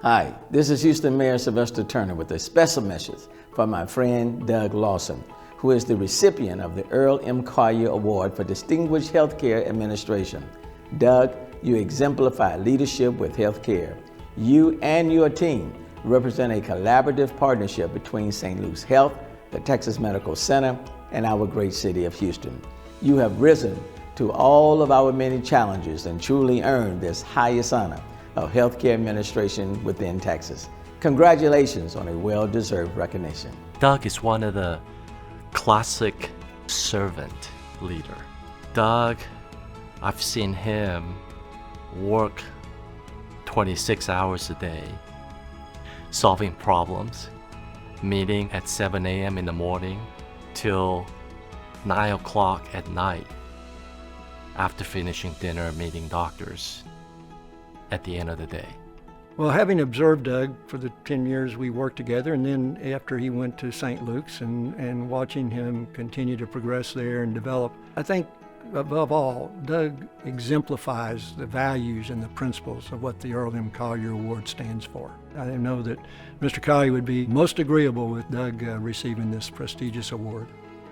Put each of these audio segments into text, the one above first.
Hi, this is Houston Mayor Sylvester Turner with a special message for my friend Doug Lawson, who is the recipient of the Earl M. Collier Award for Distinguished Healthcare Administration. Doug, you exemplify leadership with healthcare. You and your team represent a collaborative partnership between St. Luke's Health, the Texas Medical Center, and our great city of Houston. You have risen to all of our many challenges and truly earned this highest honor of healthcare administration within Texas. Congratulations on a well-deserved recognition. Doug is one of the classic servant leader. Doug, I've seen him work 26 hours a day, solving problems, meeting at 7 a.m. in the morning till 9 o'clock at night, after finishing dinner, meeting doctors at the end of the day. Well, having observed Doug for the 10 years we worked together, and then after he went to St. Luke's and watching him continue to progress there and develop, I think above all, Doug exemplifies the values and the principles of what the Earl M. Collier Award stands for. I know that Mr. Collier would be most agreeable with Doug receiving this prestigious award.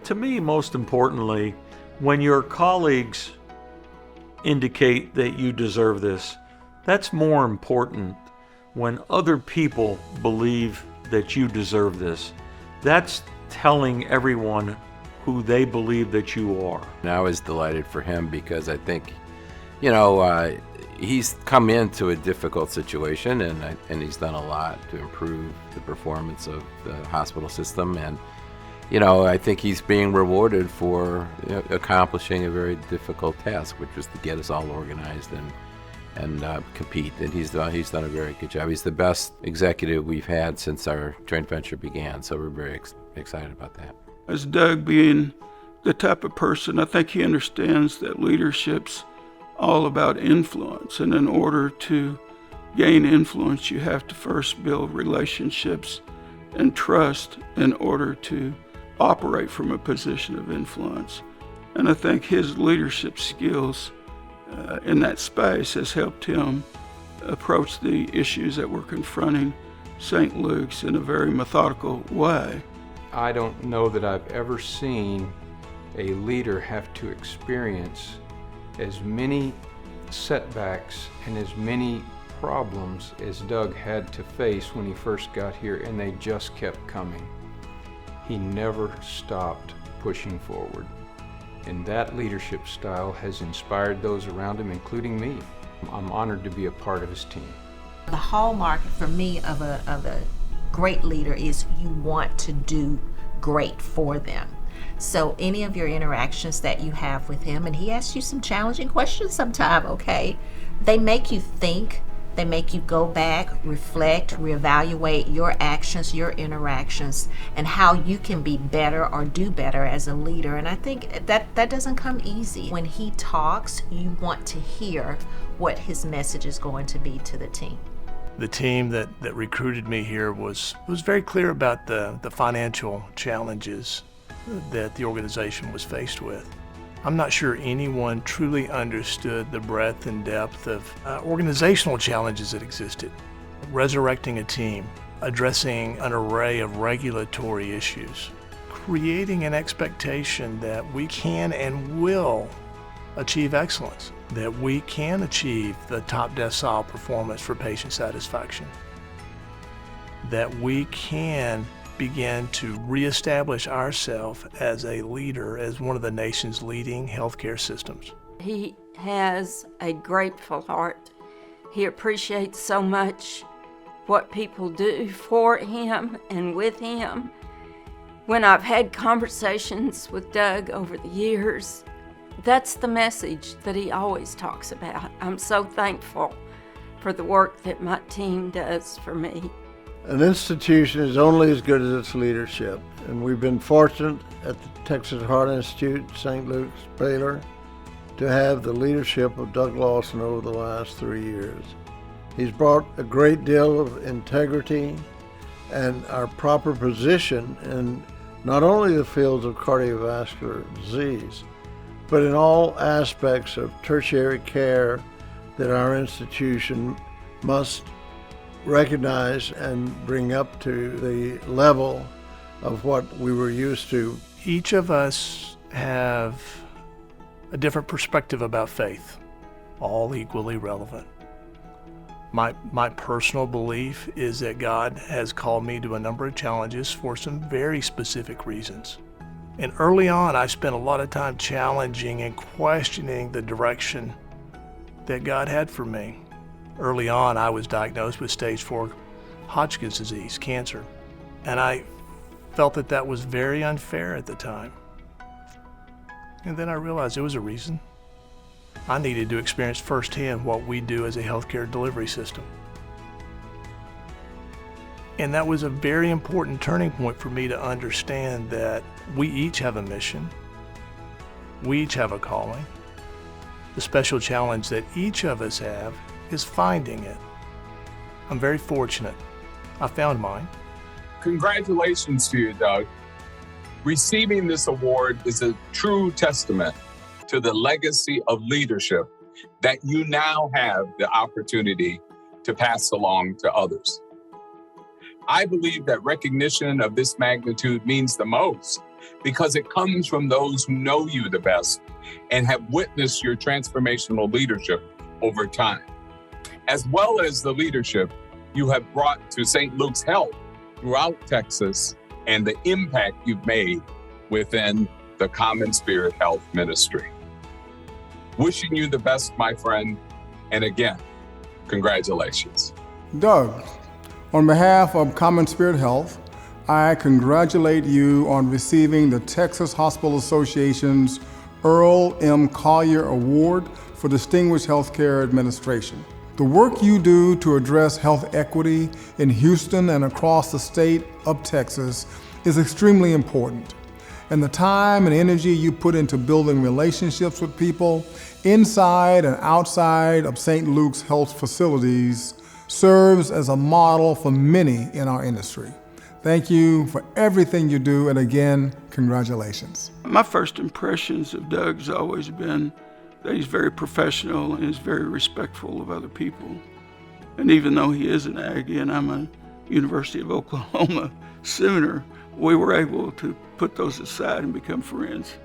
To me, most importantly, when your colleagues indicate that you deserve this, that's more important. When other people believe that you deserve this, that's telling everyone who they believe that you are. And I was delighted for him because I think, he's come into a difficult situation and he's done a lot to improve the performance of the hospital system. And, I think he's being rewarded for accomplishing a very difficult task, which was to get us all organized and compete. And he's done a very good job. He's the best executive we've had since our joint venture began, so we're very excited about that. As Doug being the type of person, I think he understands that leadership's all about influence. And in order to gain influence, you have to first build relationships and trust in order to operate from a position of influence. And I think his leadership skills in that space has helped him approach the issues that we're confronting St. Luke's in a very methodical way. I don't know that I've ever seen a leader have to experience as many setbacks and as many problems as Doug had to face when he first got here, and they just kept coming. He never stopped pushing forward. And that leadership style has inspired those around him, including me. I'm honored to be a part of his team. The hallmark for me of a great leader is you want to do great for them. So any of your interactions that you have with him, and he asks you some challenging questions sometime, okay? They make you think, they make you go back, reflect, reevaluate your actions, your interactions, and how you can be better or do better as a leader. And I think that doesn't come easy. When he talks, you want to hear what his message is going to be to the team. The team that recruited me here was very clear about the financial challenges that the organization was faced with. I'm not sure anyone truly understood the breadth and depth of organizational challenges that existed. Resurrecting a team, addressing an array of regulatory issues, creating an expectation that we can and will achieve excellence, that we can achieve the top decile performance for patient satisfaction, that we can begin to reestablish ourselves as a leader, as one of the nation's leading healthcare systems. He has a grateful heart. He appreciates so much what people do for him and with him. When I've had conversations with Doug over the years, that's the message that he always talks about. I'm so thankful for the work that my team does for me. An institution is only as good as its leadership, and we've been fortunate at the Texas Heart Institute, St. Luke's, Baylor, to have the leadership of Doug Lawson over the last 3 years. He's brought a great deal of integrity and our proper position in not only the fields of cardiovascular disease, but in all aspects of tertiary care that our institution must recognize and bring up to the level of what we were used to. Each of us have a different perspective about faith, all equally relevant. My personal belief is that God has called me to a number of challenges for some very specific reasons. And early on, I spent a lot of time challenging and questioning the direction that God had for me. Early on, I was diagnosed with stage 4 Hodgkin's disease, cancer, and I felt that that was very unfair at the time. And then I realized there was a reason. I needed to experience firsthand what we do as a healthcare delivery system. And that was a very important turning point for me to understand that we each have a mission. We each have a calling. The special challenge that each of us have is finding it. I'm very fortunate. I found mine. Congratulations to you, Doug. Receiving this award is a true testament to the legacy of leadership that you now have the opportunity to pass along to others. I believe that recognition of this magnitude means the most because it comes from those who know you the best and have witnessed your transformational leadership over time, as well as the leadership you have brought to St. Luke's Health throughout Texas and the impact you've made within the CommonSpirit Health ministry. Wishing you the best, my friend, and again, congratulations. Doug, on behalf of CommonSpirit Health, I congratulate you on receiving the Texas Hospital Association's Earl M. Collier Award for Distinguished Healthcare Administration. The work you do to address health equity in Houston and across the state of Texas is extremely important. And the time and energy you put into building relationships with people inside and outside of St. Luke's Health facilities serves as a model for many in our industry. Thank you for everything you do, and again, congratulations. My first impressions of Doug's always been that he's very professional and is very respectful of other people. And even though he is an Aggie and I'm a University of Oklahoma Sooner, we were able to put those aside and become friends.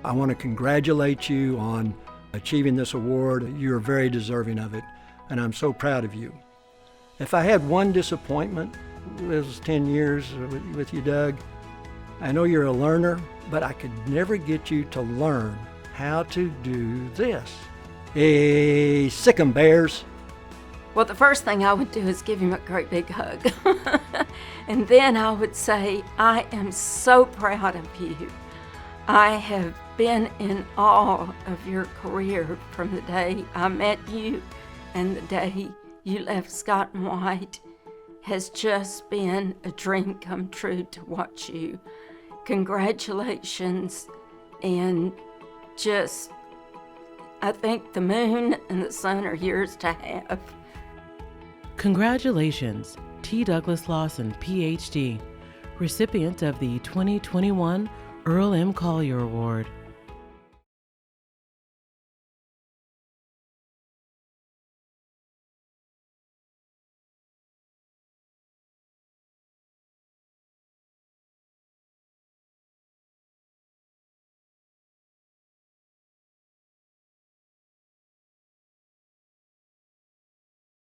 I want to congratulate you on achieving this award. You're very deserving of it, and I'm so proud of you. If I had one disappointment, it was 10 years with you, Doug. I know you're a learner, but I could never get you to learn how to do this. Hey, sick 'em bears. Well, the first thing I would do is give him a great big hug. And then I would say, I am so proud of you. I have been in awe of your career from the day I met you and the day you left Scott and White. Has just been a dream come true to watch you. Congratulations, and just, I think the moon and the sun are yours to have. Congratulations, T. Douglas Lawson, Ph.D., recipient of the 2021 Earl M. Collier Award.